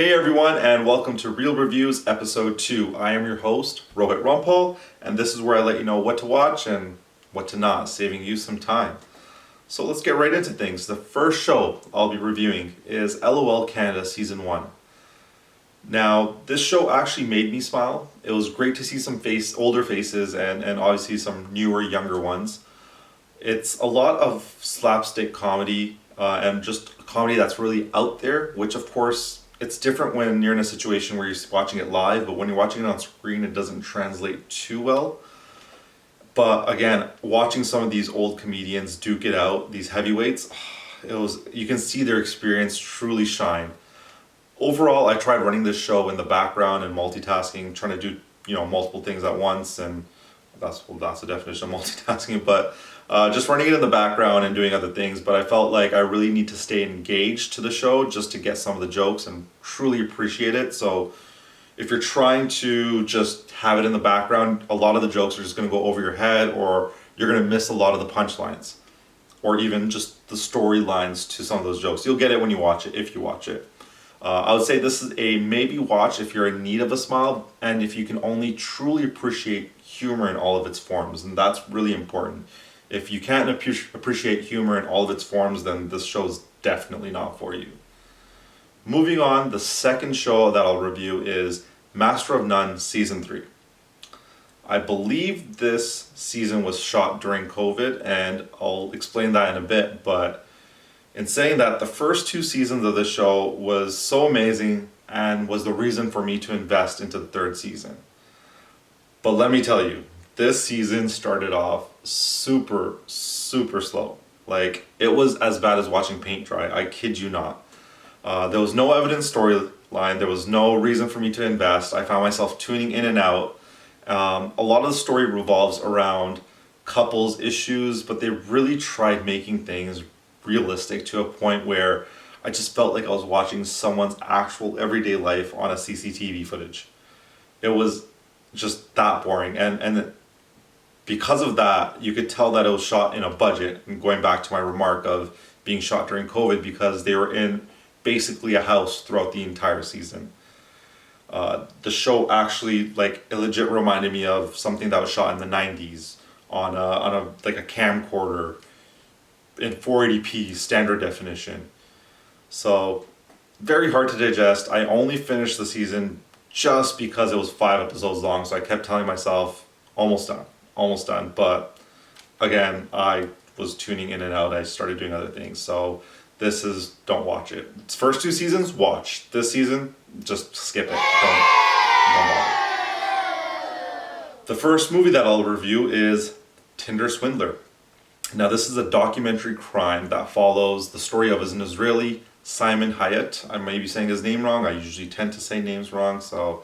Hey everyone, and welcome to Real Reviews Episode 2. I am your host, Rohit Rampal, and this is where I let you know what to watch and what to not, saving you some time. So let's get right into things. The first show I'll be reviewing is LOL Canada Season 1. Now, this show actually made me smile. It was great to see some older faces and obviously some newer, younger ones. It's a lot of slapstick comedy and just comedy that's really out there, which of course it's different when you're in a situation where you're watching it live, but when you're watching it on screen, it doesn't translate too well. But again, watching some of these old comedians duke it out, these heavyweights, you can see their experience truly shine. Overall, I tried running this show in the background and multitasking, trying to do multiple things at once, and that's the definition of multitasking. But just running it in the background and doing other things. But I felt like I really need to stay engaged to the show just to get some of the jokes and truly appreciate it. So if you're trying to just have it in the background, a lot of the jokes are just going to go over your head, or you're going to miss a lot of the punchlines, or even just the storylines to some of those jokes. You'll get it when you watch it, if you watch it. I would say this is a maybe watch if you're in need of a smile and if you can only truly appreciate humor in all of its forms, and that's really important. If you can't appreciate humor in all of its forms, then this show is definitely not for you. Moving on, the second show that I'll review is Master of None Season 3. I believe this season was shot during COVID, and I'll explain that in a bit, but in saying that, the first two seasons of this show was so amazing and was the reason for me to invest into the third season. But let me tell you, this season started off super slow. Like, it was as bad as watching paint dry, I kid you not. There was no evidence storyline, there was no reason for me to invest. I found myself tuning in and out. A lot of the story revolves around couples issues, but they really tried making things realistic to a point where I just felt like I was watching someone's actual everyday life on a CCTV footage. It was just that boring, and because of that, you could tell that it was shot in a budget, and going back to my remark of being shot during COVID, because they were in basically a house throughout the entire season. The show actually, it legit reminded me of something that was shot in the 90s on a camcorder in 480p standard definition. So very hard to digest. I only finished the season just because it was 5 episodes long, so I kept telling myself almost done. But again, I was tuning in and out. I started doing other things. So don't watch it. Its first 2 seasons, watch. This season, just skip it. Don't bother. The first movie that I'll review is Tinder Swindler. Now, this is a documentary crime that follows the story of an Israeli, Simon Hayat. I may be saying his name wrong. I usually tend to say names wrong, so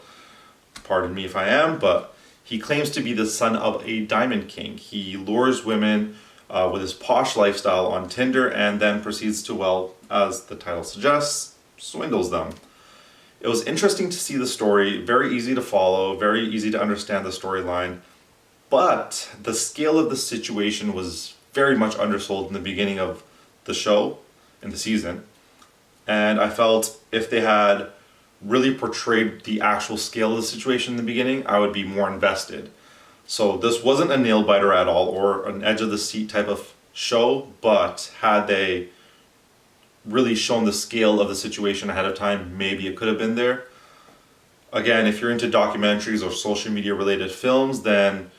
pardon me if I am, but he claims to be the son of a diamond king. He lures women with his posh lifestyle on Tinder and then proceeds to, well, as the title suggests, swindles them. It was interesting to see the story, very easy to follow, very easy to understand the storyline, but the scale of the situation was very much undersold in the beginning of the show, in the season. And I felt if they had really portrayed the actual scale of the situation in the beginning, I would be more invested. So this wasn't a nail biter at all or an edge of the seat type of show, but had they really shown the scale of the situation ahead of time, maybe it could have been there. Again, if you're into documentaries or social media related films, then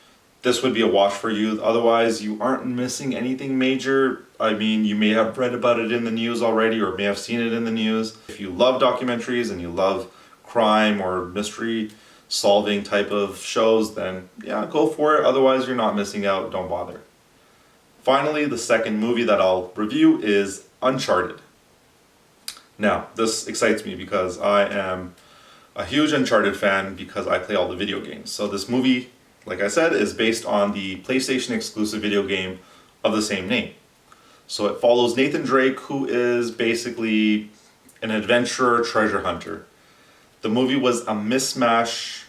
this would be a watch for you. Otherwise, you aren't missing anything major. I mean, you may have read about it in the news already or may have seen it in the news. If you love documentaries and you love crime or mystery solving type of shows, then yeah, go for it. Otherwise, you're not missing out. Don't bother. Finally, the second movie that I'll review is Uncharted. Now, this excites me because I am a huge Uncharted fan because I play all the video games. So this movie, like I said, is based on the PlayStation exclusive video game of the same name. So it follows Nathan Drake, who is basically an adventurer, treasure hunter. The movie was a mishmash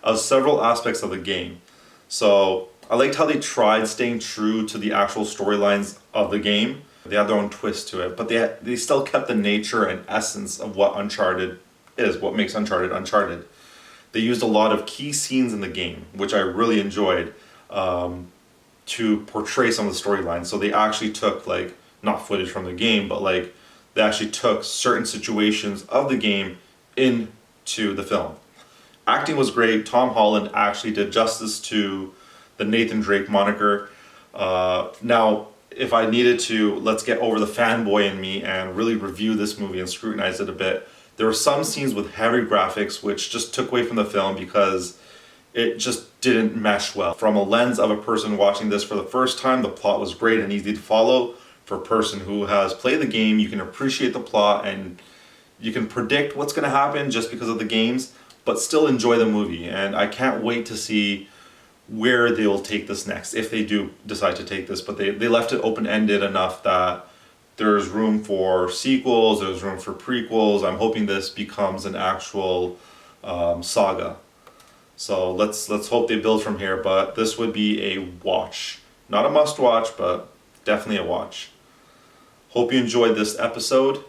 of several aspects of the game. So I liked how they tried staying true to the actual storylines of the game, They had their own twist to it, but they still kept the nature and essence of what Uncharted is, what makes Uncharted Uncharted. They used a lot of key scenes in the game, which I really enjoyed, to portray some of the storylines. So they actually took, like, not footage from the game, but like they actually took certain situations of the game into the film. Acting was great. Tom Holland actually did justice to the Nathan Drake moniker. Now, if I needed to, let's get over the fanboy in me and really review this movie and scrutinize it a bit. There were some scenes with heavy graphics which just took away from the film because it just didn't mesh well. From a lens of a person watching this for the first time, the plot was great and easy to follow. For a person who has played the game, you can appreciate the plot and you can predict what's going to happen just because of the games, but still enjoy the movie. And I can't wait to see where they will take this next, if they do decide to take this. But they left it open-ended enough that there's room for sequels, there's room for prequels. I'm hoping this becomes an actual saga. So let's hope they build from here, but this would be a watch. Not a must-watch, but definitely a watch. Hope you enjoyed this episode.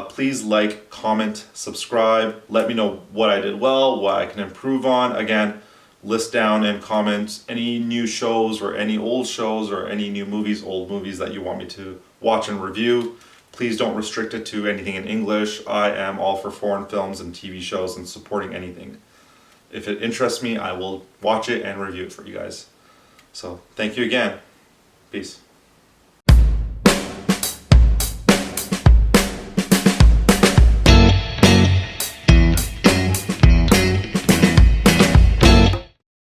Please like, comment, subscribe. Let me know what I did well, what I can improve on. Again, list down and comment any new shows or any old shows or any new movies, old movies that you want me to watch and review. Please don't restrict it to anything in English. I am all for foreign films and TV shows and supporting anything. If it interests me, I will watch it and review it for you guys. So thank you again. Peace.